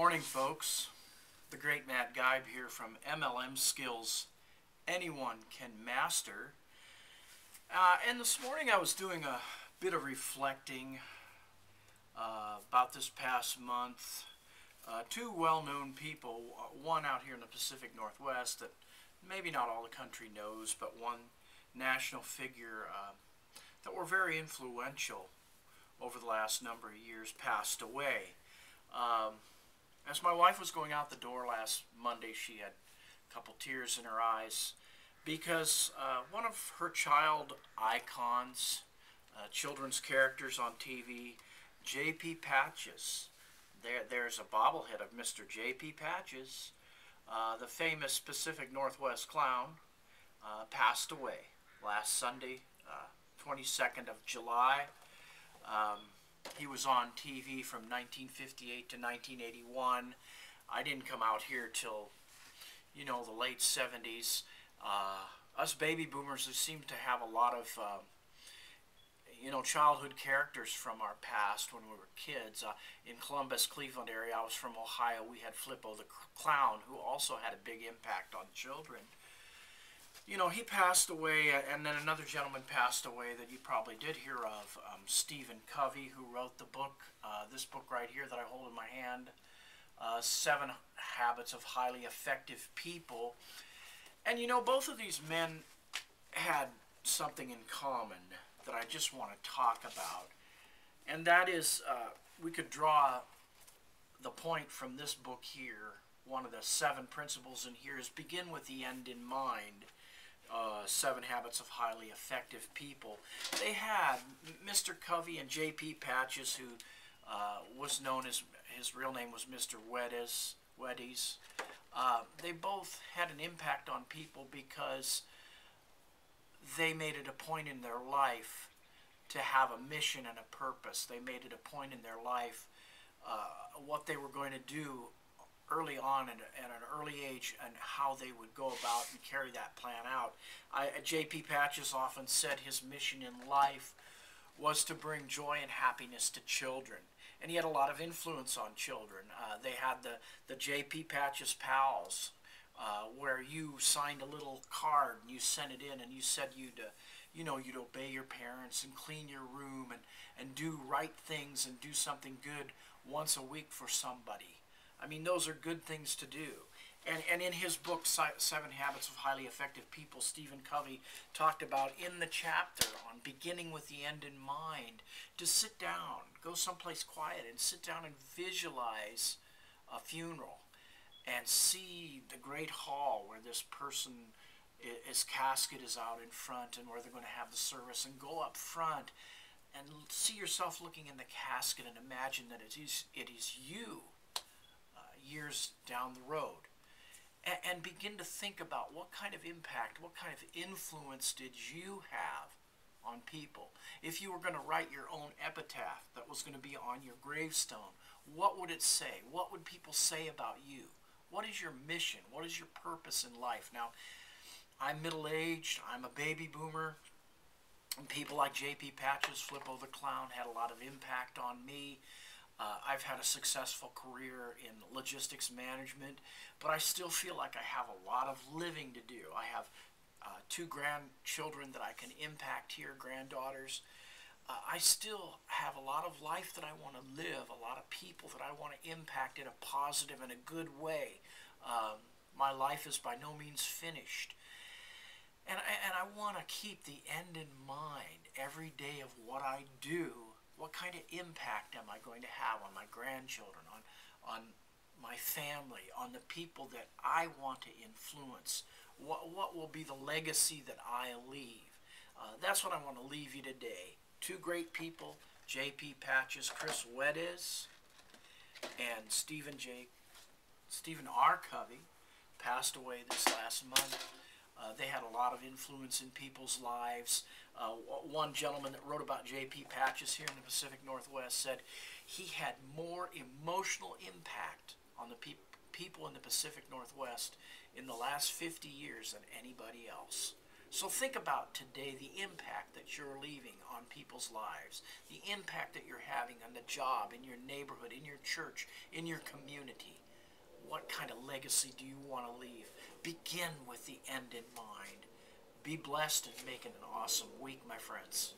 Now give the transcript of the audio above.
Morning, folks. The great Matt Geib here from MLM Skills Anyone Can Master. And this morning I was doing a bit of reflecting about this past month. Two well-known people, one out here in the Pacific Northwest that maybe not all the country knows, but one national figure that were very influential over the last number of years, passed away. As my wife was going out the door last Monday, she had a couple tears in her eyes because one of her child icons, children's characters on TV, J.P. Patches. There's a bobblehead of Mr. J.P. Patches, the famous Pacific Northwest clown, passed away last Sunday, 22nd of July. He was on TV from 1958 to 1981. I didn't come out here till, the late 70s. Us baby boomers seem to have a lot of, childhood characters from our past when we were kids. In Columbus, Cleveland area, I was from Ohio, we had Flippo the Clown, who also had a big impact on children. He passed away, and then another gentleman passed away that you probably did hear of, Stephen Covey, who wrote the book, this book right here that I hold in my hand, 7 Habits of Highly Effective People. And both of these men had something in common that I just want to talk about, and that is, we could draw the point from this book here. One of the 7 principles in here is begin with the end in mind. 7 Habits of Highly Effective People. They had Mr. Covey and J.P. Patches, who was known as, his real name was Mr. Weddes. They both had an impact on people because they made it a point in their life to have a mission and a purpose. They made it a point in their life what they were going to do early on and at an early age, and how they would go about and carry that plan out. J.P. Patches often said his mission in life was to bring joy and happiness to children, and he had a lot of influence on children. They had the J.P. Patches Pals, where you signed a little card and you sent it in and you said you'd obey your parents and clean your room and do right things and do something good once a week for somebody. I mean, those are good things to do. And in his book, 7 Habits of Highly Effective People, Stephen Covey talked about in the chapter on beginning with the end in mind, to sit down, go someplace quiet and sit down and visualize a funeral and see the great hall where this person, his casket is out in front and where they're going to have the service, and go up front and see yourself looking in the casket and imagine that it is you years down the road, and begin to think about what kind of impact, what kind of influence did you have on people. If you were going to write your own epitaph that was going to be on your gravestone, what would it say? What would people say about you? What is your mission? What is your purpose in life? Now, I'm middle-aged, I'm a baby boomer, and people like J.P. Patches, Flippo the Clown had a lot of impact on me. I've had a successful career in logistics management, but I still feel like I have a lot of living to do. I have 2 grandchildren that I can impact here, granddaughters. I still have a lot of life that I want to live, a lot of people that I want to impact in a positive and a good way. My life is by no means finished. And I want to keep the end in mind every day of what I do. What kind of impact am I going to have on my grandchildren, on my family, on the people that I want to influence? What will be the legacy that I leave? That's what I want to leave you today. 2 great people, J.P. Patches, Chris Weddes, and Stephen R. Covey, passed away this last month. They had a lot of influence in people's lives. One gentleman that wrote about J.P. Patches here in the Pacific Northwest said he had more emotional impact on the people in the Pacific Northwest in the last 50 years than anybody else. So think about today the impact that you're leaving on people's lives, the impact that you're having on the job, in your neighborhood, in your church, in your community. What kind of legacy do you want to leave? Begin with the end in mind. Be blessed and make it an awesome week, my friends.